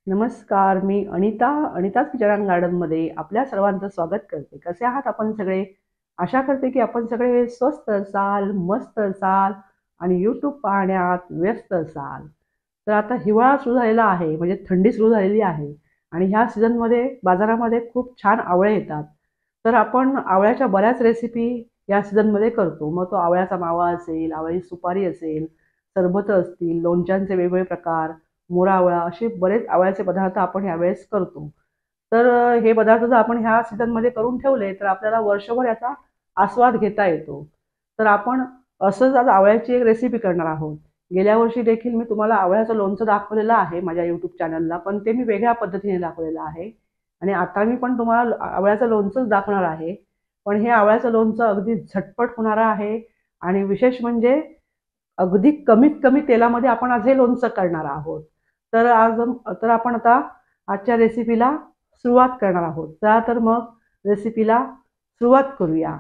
नमस्कार, मी अनिताच kitchen and गार्डनमध्ये आपल्या सर्वांचं स्वागत करते. कसे आहात आपण सगळे? आशा करते की आपण सगळे स्वस्त असाल, मस्त असाल आणि यूट्यूब पाहण्यात व्यस्त असाल. तर आता हिवाळा सुरू झालेला आहे, म्हणजे थंडी सुरू झालेली आहे आणि ह्या सीझनमध्ये बाजारामध्ये खूप छान आवळे येतात. तर आपण आवळ्याच्या बऱ्याच रेसिपी या सीझनमध्ये करतो. मग तो आवळ्याचा मावा असेल, आवळ्याची सुपारी असेल, सरबतं असतील, लोणच्यांचे वेगवेगळे प्रकार, मोरावळा असे बरेच आवळ्याचे पदार्थ आपण यावेळेस करतो. तर हे पदार्थ जर आपण ह्या सीझनमध्ये करून ठेवले तर आपल्याला वर्षभर याचा आस्वाद घेता येतो. तर आपण असंच आज आवळ्याची एक रेसिपी करणार आहोत. गेल्या वर्षी देखील मी तुम्हाला आवळ्याचं लोणचं दाखवलेलं आहे माझ्या यूट्यूब चॅनलला, पण ते मी वेगळ्या पद्धतीने दाखवलेलं आहे. आणि आता मी पण तुम्हाला आवळ्याचं लोणचंच दाखवणार आहे. पण हे आवळ्याचं लोणचं अगदी झटपट होणारं आहे आणि विशेष म्हणजे अगदी कमीत कमी तेलामध्ये आपण आज हे लोणचं करणार आहोत. तर आपण आता आजच्या रेसिपीला सुरुवात करणार आहोत. चला तर मग रेसिपीला सुरुवात करूया.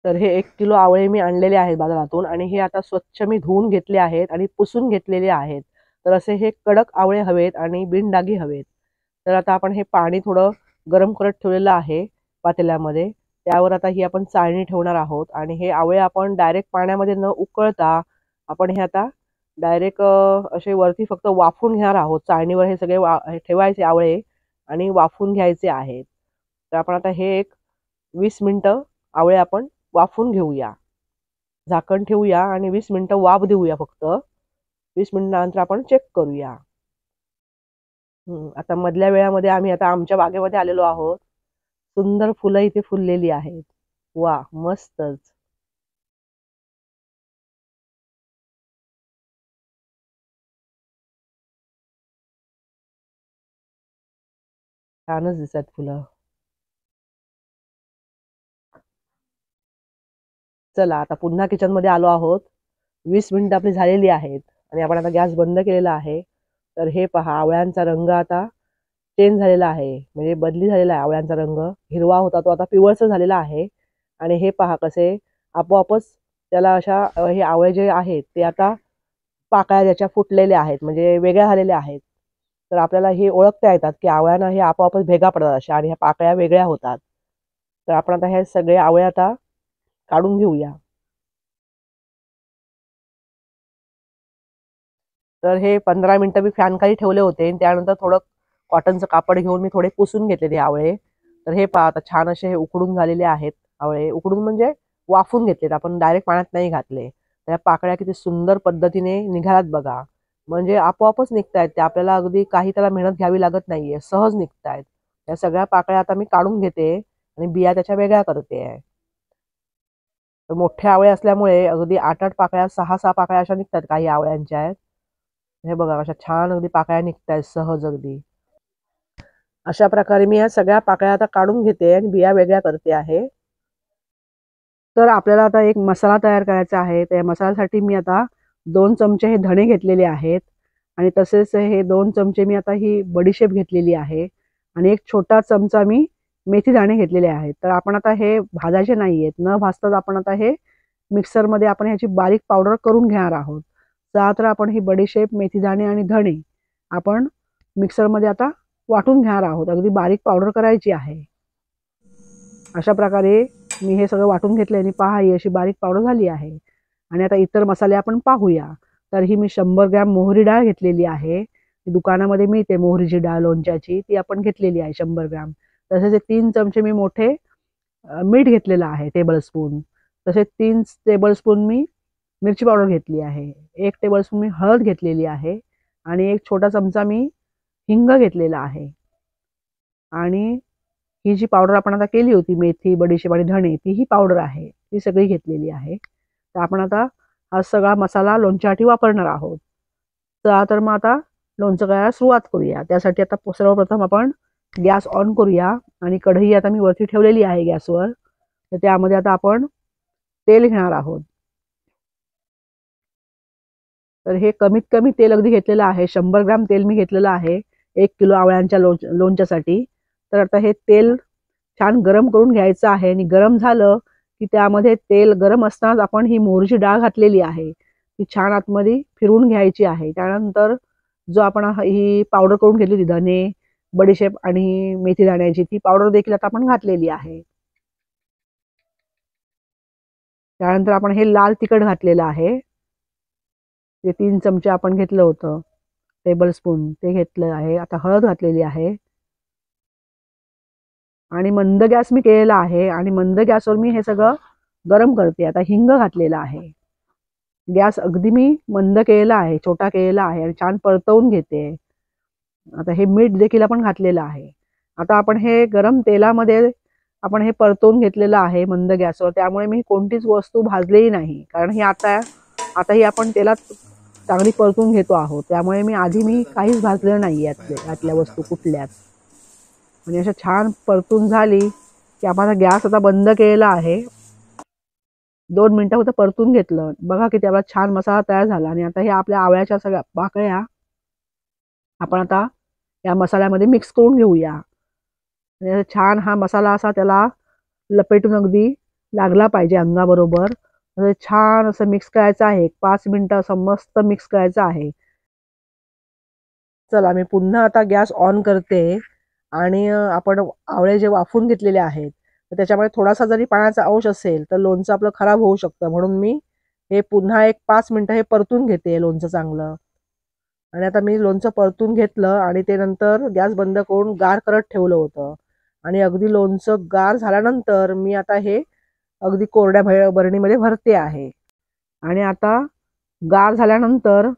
तर हे 1 किलो आवळे मी आणलेले आहेत बाजारातून आणि हे आता स्वच्छ मी धुवून घेतले आहेत आणि पुसून घेतलेले आहेत. तर असे हे कडक आवळे हवेत आणि बिनडागी हवेत. तर आता आपण हे पाणी थोडं गरम करत ठेवलेलं आहे पातेल्यामध्ये. त्यावर आता ही आपण चाळणी ठेवणार आहोत आणि हे आवळे आपण डायरेक्ट पाण्यामध्ये न उकळता आपण हे आता डायरेक्ट असे वरती फक्त वाफून घेणार आहोत. चाळणीवर हे सगळे हे ठेवायचे आवळे आणि वाफून घ्यायचे आहेत. तर आपण आता हे एक 20 मिनिटं आवळे आपण वाफून घेऊया. झाकण ठेवूया आणि 20 मिनिटं वाफ देऊया फक्त. 20 मिनिटानंतर आपण चेक करूया. आता मधल्या वेळामध्ये आम्ही आता आमच्या बागेमध्ये आलेलो आहोत. सुंदर फुलं इथे फुललेली आहेत. वा, मस्तच. छानच दिसतात फुलं. चला आता पुन्हा किचन मध्ये आलो आहोत. 20 मिनिटं आपली झालेली आहेत आणि आपण आता गॅस बंद केलेला आहे. तर हे पहा, आवळ्यांचा रंग आता चेंज झालेला आहे, म्हणजे बदली झालेला आहे. आवळ्यांचा रंग हिरवा होता तो आता पिवळसर झालेला आहे. आणि हे पहा कसे आपोआपच त्याला अशा हे आवळे जे आहेत ते आता पाकळ्या त्याच्या फुटलेल्या आहेत, म्हणजे वेगळ्या झालेल्या आहेत. तर आपल्याला हे ओळखता येतात की आवळ्यांना हे आपोआपच भेगा पडतात अशा आणि ह्या पाकळ्या वेगळ्या होतात. तर आपण आता हे सगळे आवळे आता काढून घेऊया. तर हे 15 मिनिटं मी फॅन खाली ठेवले होते आणि त्यानंतर थोडं कॉटनचं कापड घेऊन मी थोडे पुसून घेतले ते आवळे. तर हे पहा आता छान असे हे उकडून झालेले आहेत आवळे. उकडून म्हणजे वाफून घेतलेत, आपण डायरेक्ट पाण्यात नाही घातले. त्या पाकळ्या किती सुंदर पद्धतीने निघाल्यात बघा. म्हणजे आपोआपच निघतायत ते, आपल्याला अगदी काही त्याला मेहनत घ्यावी लागत नाहीये, सहज निघतायत. त्या सगळ्या पाकळ्या आता मी काढून घेते आणि बिया त्याच्या वेगळ्या करते. तर मोठे आवळे असल्यामुळे अगदी 8-8 पाकळ्या, 6-6 पाकळ्या अशा निघतात काही आवळ्यांच्या आहेत. हे बघा अशा छान अगदी पाकळ्या निघतायत सहज अगदी. अशा प्रकारे मी या सगळ्या पाकळ्या आता काढून घेते आणि बिया वेगळ्या करते आहे. तर आपल्याला आता एक मसाला तयार करायचा आहे. त्या मसाल्यासाठी मी आता 2 चमचे हे धणे घेतलेले आहेत आणि तसेच हे 2 चमचे मी आता ही बडीशेप घेतलेली आहे आणि एक छोटा चमचा मी मेथी दाणे घेतलेले आहेत. तर आपण आता हे भाजायचे नाही आहेत, न भाजताच आपण आता हे मिक्सरमध्ये आपण ह्याची बारीक पावडर करून घेणार आहोत. तर आपण ही बडीशेप, मेथी दाणे आणि धणे आपण मिक्सरमध्ये आता वाटून घेणार आहोत. अगदी बारीक पावडर करायची आहे. अशा प्रकारे मी हे सगळं वाटून घेतलं आणि पहा ही अशी बारीक पावडर झाली आहे. आणि आता इतर मसाले आपण पाहूया. तर ही मी 100 ग्रॅम मोहरी डाळ घेतलेली आहे. दुकानामध्ये मिळते मोहरीची डाळ लोणच्याची, ती आपण घेतलेली आहे 100 ग्रॅम. तसेच 3 चमचे मी मोठे मीठ घेतलेलं आहे टेबलस्पून. तसेच 3 टेबलस्पून मी मिरची पावडर घेतली आहे. 1 टेबलस्पून मी हळद घेतलेली आहे आणि एक छोटा चमचा मी हिंग घेतलेला आहे. आणि ही जी पावडर आपण आता केली होती मेथी, बडीशेप आणि धणे, ती ही पावडर आहे, ती सगळी घेतलेली आहे. तर आपण आता हा सगळा मसाला लोणच्यासाठी वापरणार आहोत. तर मग आता लोणचं करायला सुरुवात करूया. त्यासाठी आता सर्वप्रथम आपण गॅस ऑन करूया आणि कढई आता मी वरती ठेवलेली आहे गॅसवर. तर त्यामध्ये आता आपण तेल घेणार आहोत. तर हे कमीत कमी तेल अगदी घेतलेलं आहे. 100 ग्रॅम तेल मी घेतलेलं आहे 1 किलो आवळ्यांच्या लोणच्यासाठी. तर आता हे तेल छान गरम करून घ्यायचं आहे आणि गरम झालं की त्यामध्ये तेल गरम असतानाच आपण ही मोहरीची डाळ घातलेली आहे ती छान आतमध्ये फिरवून घ्यायची आहे. त्यानंतर जो आपण ही पावडर करून घेतली होती धने, बडीशेप आणि मेथी दाण्याची, ती पावडर देखील आता आपण घातलेली आहे. त्यानंतर आपण हे लाल तिखट घातलेलं आहे, ते 3 चमचे आपण घेतलं होतं, टेबल स्पून ते घेतलं आहे. आता हळद घातलेली आहे आणि मंद गॅस मी केलेला आहे आणि मंद गॅसवर मी हे सगळं गरम करते. आता हिंग घातलेला आहे. गॅस अगदी मी मंद केलेला आहे, छोटा केलेला आहे आणि छान परतवून घेते. आता हे मीठ देखील आपण घातलेलं आहे. आता आपण हे गरम तेलामध्ये आपण हे परतवून घेतलेलं आहे मंद गॅसवर, त्यामुळे मी कोणतीच वस्तू भाजलेली नाही, कारण ही आता ही आपण तेलात चांगली परतून घेतो आहोत, त्यामुळे मी काहीच भाजलेलं नाही यातल्या वस्तू कुठल्याच. म्हणजे अशा छान परतून झाली की आपण गॅस आता बंद केलेला आहे. 2 मिनिटं फक्त परतून घेतलं. बघा किती आपला छान मसाला तयार झाला. आणि आता हे आपल्या आवळ्याच्या सगळ्या पाकळ्या आपण आता या मसाल्यामध्ये मिक्स करून घेऊया. आणि छान हा मसाला असा त्याला लपेटून अगदी लागला पाहिजे अंगाबरोबर. छान असं मिक्स करायचं आहे. 5 मिनिटं असं मस्त मिक्स करायचं आहे. चला मी पुन्हा आता गॅस ऑन करते आणि आपण आवळे जे वाफून घेतलेले आहेत तर त्याच्यामध्ये थोडासा जरी पाण्याचा अंश असेल तर लोणचं आपलं खराब होऊ शकतं, म्हणून मी हे पुन्हा एक 5 मिनिटं हे परतून घेते लोणचं चांगलं. आणि आता मी लोणचं परतून घेतलं आणि ते नंतर गॅस बंद करून गार करत ठेवलं होतं. आणि अगदी लोणचं गार झाल्यानंतर मी आता हे अगदी कोरड्या बरणीमध्ये भरते आहे. आणि आता गार झाल्यानंतर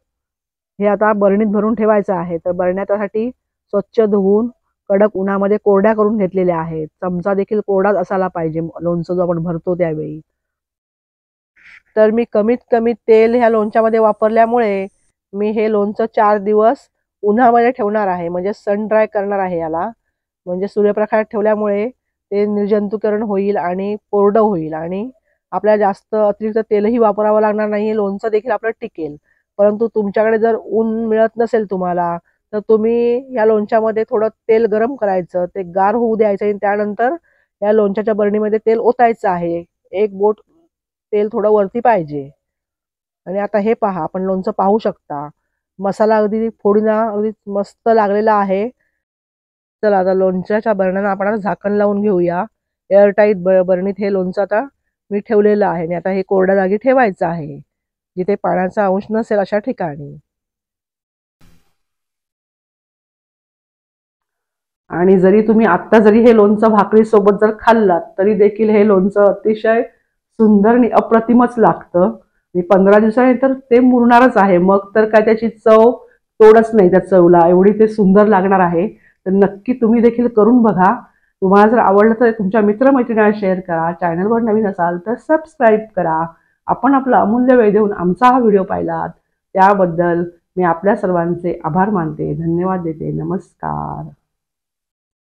हे आता बरणीत भरून ठेवायचं आहे. तर बरण्या त्यासाठी स्वच्छ धुवून कडक उन्हामध्ये कोरड्या करून घेतलेल्या आहेत. चमचा देखील कोरडाच असायला पाहिजे लोणचं जो आपण भरतो त्यावेळी. तर मी कमीत कमी तेल ह्या लोणच्यामध्ये वापरल्यामुळे मी हे लोणचं 4 दिवस उन्हामध्ये ठेवणार आहे, म्हणजे सन ड्राय करणार आहे याला. म्हणजे सूर्यप्रकाशात ठेवल्यामुळे ते निर्जंतुकीकरण होईल आणि कोरडं होईल आणि आपल्याला जास्त अतिरिक्त तेलही वापरावं लागणार नाही. लोणचं देखील आपलं टिकेल. परंतु तुमच्याकडे जर ऊन मिळत नसेल तुम्हाला तर तुम्ही या लोणच्यामध्ये थोडं तेल गरम करायचं, ते गार होऊ द्यायचं आणि त्यानंतर या लोणच्याच्या बरणीमध्ये तेल ओतायचं आहे. एक बोट तेल थोडं वरती पाहिजे. आणि आता हे पहा, आपण लोणचं पाहू शकता. मसाला अगदी फोडीना अगदी मस्त लागलेला आहे. चला आता लोणच्याच्या बरण्यांना आपण आता झाकण लावून घेऊया. एअरटाईट बरणीत हे लोणचं आता मी ठेवलेलं आहे आणि आता हे कोरड्या जागी ठेवायचं आहे, जिथे पाण्याचा अंश नसेल अशा ठिकाणी. आणि जरी तुम्ही आत्ता जरी हे लोणचं भाकरी सोबत जर खाल्लात तरी देखील हे लोणचं अतिशय सुंदर आणि अप्रतिमच लागतं. आणि 15 दिवसांनी तर ते मुरणारच आहे. मग तर काय त्याची चव तोडच नाही त्या चवला, एवढी ते सुंदर लागणार आहे. तर नक्की तुम्ही देखील करून बघा. तुम्हाला जर आवडलं तर तुमच्या मित्रमैत्रिणींना शेअर करा. चॅनलवर नवीन असाल तर सबस्क्राईब करा. आपण आपला अमूल्य वेळ देऊन आमचा हा व्हिडिओ पाहिलात त्याबद्दल मी आपल्या सर्वांचे आभार मानते. धन्यवाद देते. नमस्कार.